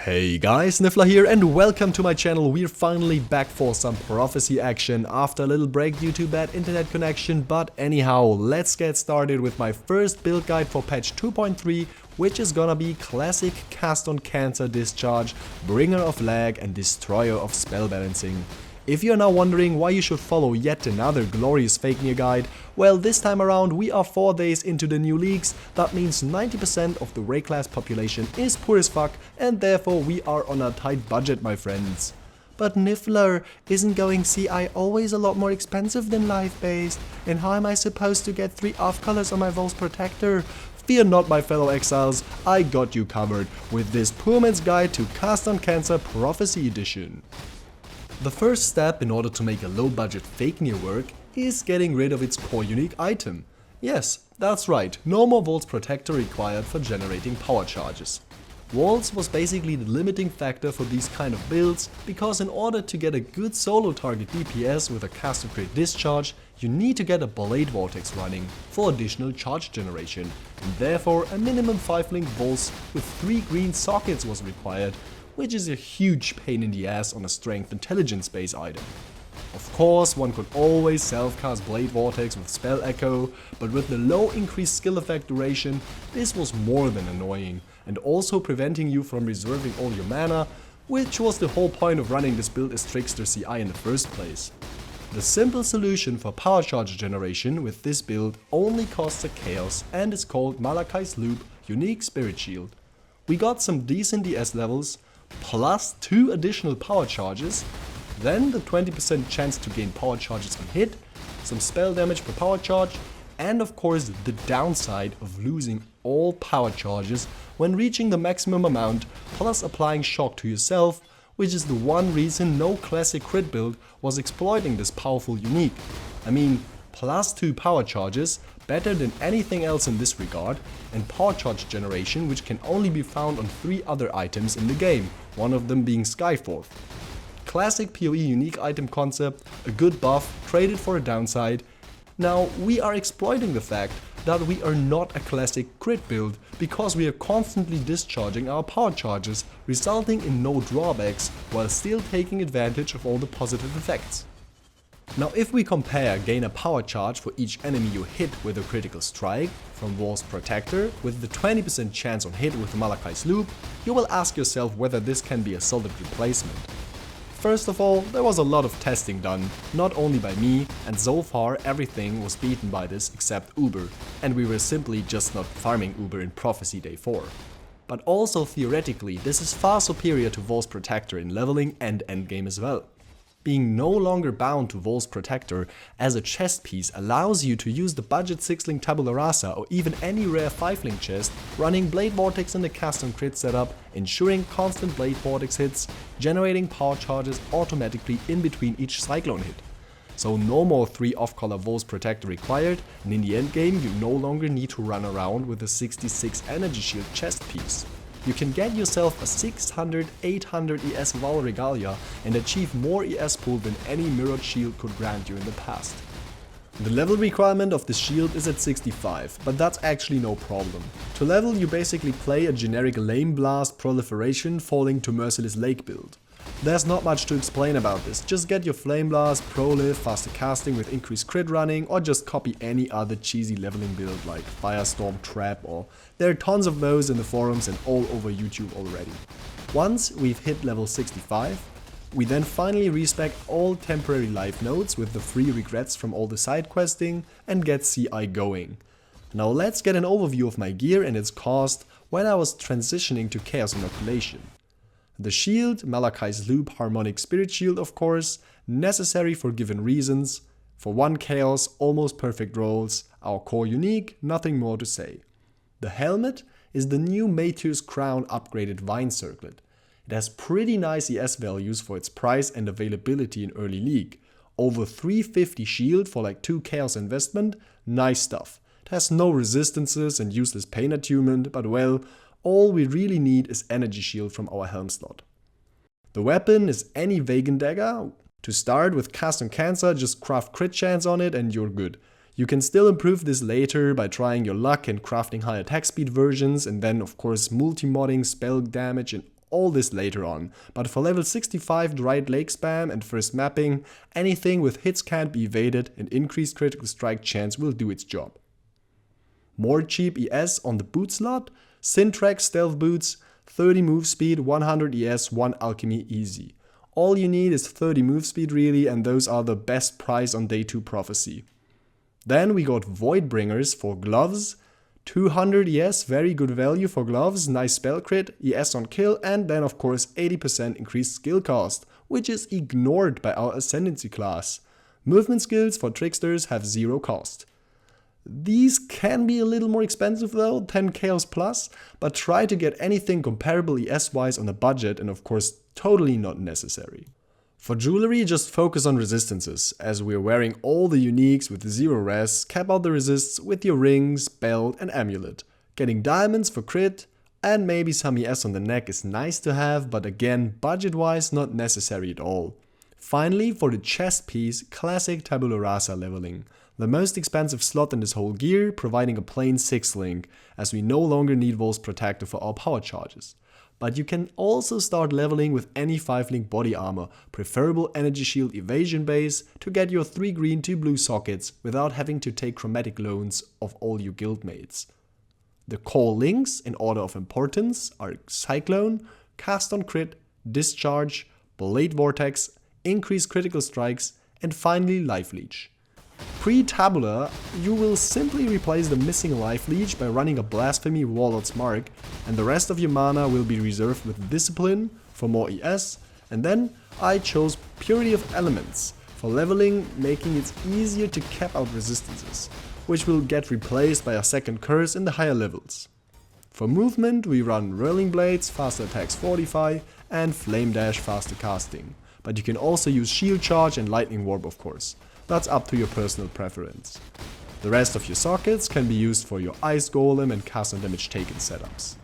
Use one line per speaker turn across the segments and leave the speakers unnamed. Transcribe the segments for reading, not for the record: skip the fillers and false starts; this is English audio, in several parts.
Hey guys, Niffler here and welcome to my channel. We're finally back for some prophecy action after a little break due to bad internet connection, but anyhow, let's get started with my first build guide for patch 2.3, which is gonna be classic Cyclone CoC Discharge, bringer of lag and destroyer of spell balancing. If you're now wondering why you should follow yet another glorious Fakenir guide, well, this time around we are 4 days into the new leagues. That means 90% of the raid class population is poor as fuck, and therefore we are on a tight budget, my friends. But Niffler, isn't going CI always a lot more expensive than live based? And how am I supposed to get 3 off colors on my Voll's Protector? Fear not, my fellow exiles, I got you covered with this poorman's guide to Cyclone CoC Prophecy Edition. The first step in order to make a low budget Fakenir work is getting rid of its core unique item. Yes, that's right, no more Voll's Protector required for generating power charges. Walls was basically the limiting factor for these kind of builds, because in order to get a good solo target DPS with a Cyclone CoC Discharge, you need to get a Blade Vortex running for additional charge generation, and therefore a minimum 5-link Volls with 3 green sockets was required, which is a huge pain in the ass on a strength intelligence base item. Of course, one could always self-cast Blade Vortex with Spell Echo, but with the low increased skill effect duration, this was more than annoying, and also preventing you from reserving all your mana, which was the whole point of running this build as Trickster CI in the first place. The simple solution for power charge generation with this build only costs a chaos and is called Malachai's Loop Unique Spirit Shield. We got some decent DS levels, plus 2 additional power charges, then the 20% chance to gain power charges on hit, some spell damage per power charge, and of course the downside of losing all power charges when reaching the maximum amount, plus applying shock to yourself, which is the one reason no classic crit build was exploiting this powerful unique. I mean, plus 2 power charges, better than anything else in this regard, and power charge generation which can only be found on 3 other items in the game, one of them being Skyforth. Classic PoE unique item concept, a good buff, traded for a downside. Now we are exploiting the fact that we are not a classic crit build because we are constantly discharging our power charges, resulting in no drawbacks while still taking advantage of all the positive effects. Now if we compare gain a power charge for each enemy you hit with a critical strike from Voll's Protector with the 20% chance on hit with Malachai's Loop, you will ask yourself whether this can be a solid replacement. First of all, there was a lot of testing done, not only by me, and so far everything was beaten by this except Uber, and we were simply just not farming Uber in Prophecy Day 4. But also theoretically, this is far superior to Voll's Protector in leveling and endgame as well. Being no longer bound to Voll's Protector as a chest piece allows you to use the budget 6-link Tabula Rasa or even any rare 5-link chest, running Blade Vortex in the custom crit setup, ensuring constant Blade Vortex hits, generating power charges automatically in between each Cyclone hit. So no more 3 off-color Voll's Protector required, and in the endgame you no longer need to run around with a 66 energy shield chest piece. You can get yourself a 600-800 ES Voll Regalia and achieve more ES pool than any mirrored shield could grant you in the past. The level requirement of the shield is at 65, but that's actually no problem. To level you basically play a generic Lame Blast Proliferation falling to Merciless Lake build. There's not much to explain about this, just get your Flame Blast, Proliv, faster casting with increased crit running, or just copy any other cheesy leveling build like Firestorm Trap, or there are tons of those in the forums and all over YouTube already. Once we've hit level 65, we then finally respec all temporary life nodes with the free regrets from all the side questing and get CI going. Now let's get an overview of my gear and its cost when I was transitioning to Chaos Inoculation. The shield, Malachai's Loop Harmonic Spirit Shield of course, necessary for given reasons. For 1 chaos, almost perfect rolls, our core unique, nothing more to say. The helmet is the new Martyr's Crown upgraded Vine Circlet. It has pretty nice ES values for its price and availability in early league. Over 350 shield for like 2 chaos investment, nice stuff. It has no resistances and useless pain attunement, but well, all we really need is energy shield from our helm slot. The weapon is any Vegan dagger. To start with Cyclone CoC, just craft crit chance on it and you're good. You can still improve this later by trying your luck and crafting high attack speed versions, and then of course multi-modding spell damage and all this later on, but for level 65 Dried Lake spam and first mapping, anything with hits can't be evaded and increased critical strike chance will do its job. More cheap ES on the boot slot, Syntrax stealth boots, 30 move speed, 100 ES, 1 alchemy easy. All you need is 30 move speed really, and those are the best price on day 2 prophecy. Then we got Voidbringers for gloves, 200 ES, very good value for gloves, nice spell crit, ES on kill, and then of course 80% increased skill cost, which is ignored by our Ascendancy class. Movement skills for Tricksters have 0 cost. These can be a little more expensive though, 10 chaos plus, but try to get anything comparable ES wise on a budget and of course totally not necessary. For jewelry, just focus on resistances, as we're wearing all the uniques with 0 res, cap out the resists with your rings, belt and amulet. Getting diamonds for crit and maybe some ES on the neck is nice to have, but again, budget wise not necessary at all. Finally, for the chest piece, classic tabula rasa leveling. The most expensive slot in this whole gear, providing a plain 6 link, as we no longer need Voll's Protector for our power charges. But you can also start leveling with any 5-link body armor, preferable energy shield evasion base, to get your 3 green 2 blue sockets without having to take chromatic loans of all your guildmates. The core links in order of importance are Cyclone, Cast on Crit, Discharge, Blade Vortex, Increase critical strikes, and finally Life Leech. Pre-Tabula, you will simply replace the missing Life Leech by running a Blasphemy Warlord's Mark, and the rest of your mana will be reserved with Discipline for more ES, and then I chose Purity of Elements for leveling, making it easier to cap out resistances, which will get replaced by a second curse in the higher levels. For movement we run Whirling Blades, faster attacks Fortify, and Flame Dash, faster casting, but you can also use Shield Charge and Lightning Warp of course. That's up to your personal preference. The rest of your sockets can be used for your Ice Golem and cast on damage taken setups.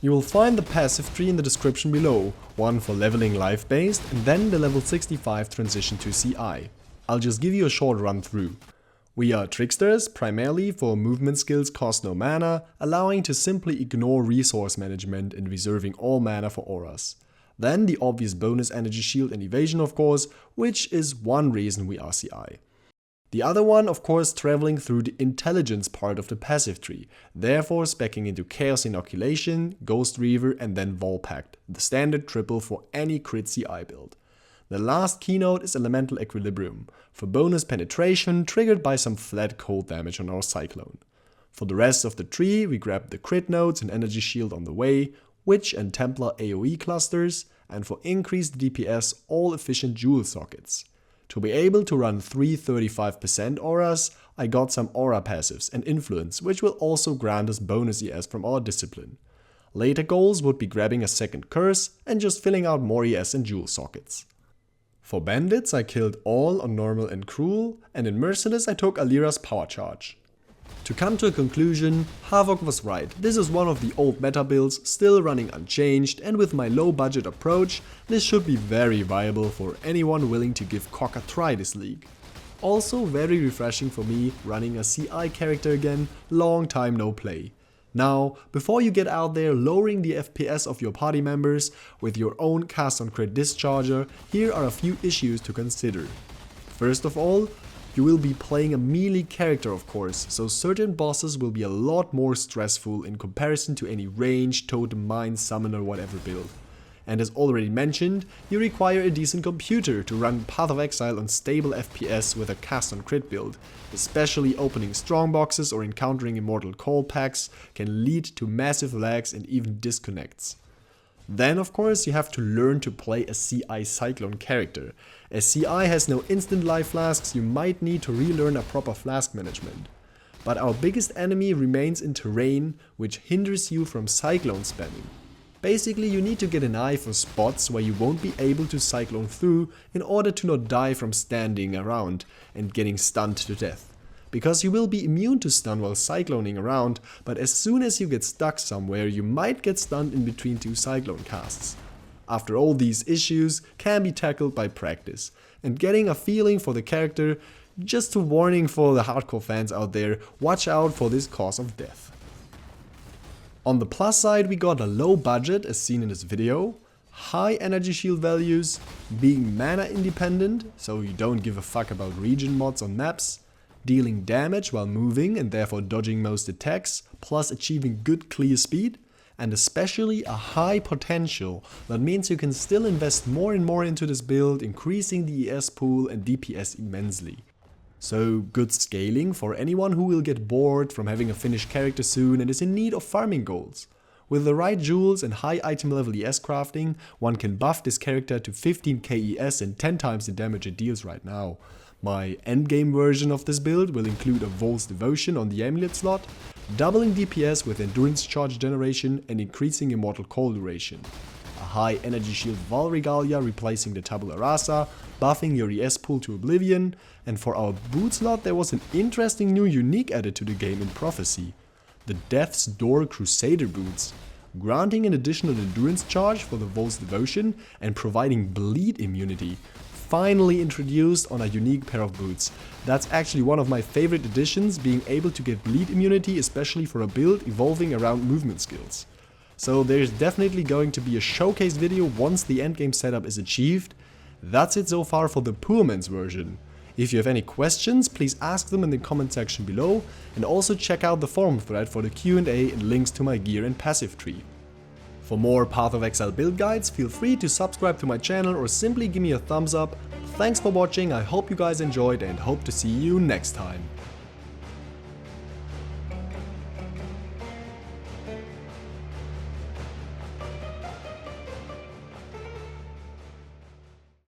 You will find the passive tree in the description below, one for leveling life based and then the level 65 transition to CI. I'll just give you a short run through. We are Tricksters, primarily for movement skills cost no mana, allowing to simply ignore resource management and reserving all mana for auras. Then the obvious bonus energy shield and evasion of course, which is one reason we are CI. The other one, of course, traveling through the intelligence part of the passive tree, therefore speccing into Chaos Inoculation, Ghost Reaver and then Voll Pact, the standard triple for any crit CI build. The last keynote is Elemental Equilibrium, for bonus penetration triggered by some flat cold damage on our Cyclone. For the rest of the tree, we grab the crit nodes and energy shield on the way, Witch and Templar AoE clusters, and for increased DPS all efficient jewel sockets. To be able to run 3 35% auras, I got some aura passives and influence, which will also grant us bonus ES from our discipline. Later goals would be grabbing a second curse and just filling out more ES and jewel sockets. For bandits I killed all on normal and cruel, and in merciless I took Alira's power charge. To come to a conclusion, Havok was right, this is one of the old meta builds still running unchanged, and with my low budget approach, this should be very viable for anyone willing to give CoC a try this league. Also very refreshing for me running a CI character again, long time no play. Now, before you get out there lowering the FPS of your party members with your own cast on crit discharger, here are a few issues to consider. First of all, you will be playing a melee character of course, so certain bosses will be a lot more stressful in comparison to any range, totem, mine, summon or whatever build. And as already mentioned, you require a decent computer to run Path of Exile on stable FPS with a cast on crit build, especially opening strong boxes or encountering immortal call packs can lead to massive lags and even disconnects. Then of course you have to learn to play a CI Cyclone character. As CI has no instant life flasks, you might need to relearn a proper flask management. But our biggest enemy remains in terrain, which hinders you from Cyclone spamming. Basically you need to get an eye for spots where you won't be able to Cyclone through in order to not die from standing around and getting stunned to death. Because you will be immune to stun while cycloning around, but as soon as you get stuck somewhere you might get stunned in between 2 cyclone casts. After all, these issues can be tackled by practice and getting a feeling for the character. Just a warning for the hardcore fans out there, watch out for this cause of death. On the plus side we got a low budget as seen in this video, high energy shield values, being mana independent, so you don't give a fuck about region mods on maps, dealing damage while moving and therefore dodging most attacks, plus achieving good clear speed, and especially a high potential. That means you can still invest more and more into this build, increasing the ES pool and DPS immensely. So good scaling for anyone who will get bored from having a finished character soon and is in need of farming goals. With the right jewels and high item level ES crafting, one can buff this character to 15k ES and 10 times the damage it deals right now. My endgame version of this build will include a Voll's Devotion on the amulet slot, doubling DPS with endurance charge generation and increasing immortal call duration. A high energy shield Voll Regalia replacing the tabula rasa, buffing your ES pool to oblivion, and for our boot slot there was an interesting new unique added to the game in Prophecy. The Death's Door Crusader boots, granting an additional endurance charge for the Voll's Devotion and providing bleed immunity. Finally introduced on a unique pair of boots. That's actually one of my favorite additions, being able to get bleed immunity, especially for a build evolving around movement skills. So there's definitely going to be a showcase video once the endgame setup is achieved. That's it so far for the poormans version. If you have any questions, please ask them in the comment section below, and also check out the forum thread for the Q&A and links to my gear and passive tree. For more Path of Exile build guides, feel free to subscribe to my channel or simply give me a thumbs up. Thanks for watching, I hope you guys enjoyed and hope to see you next time.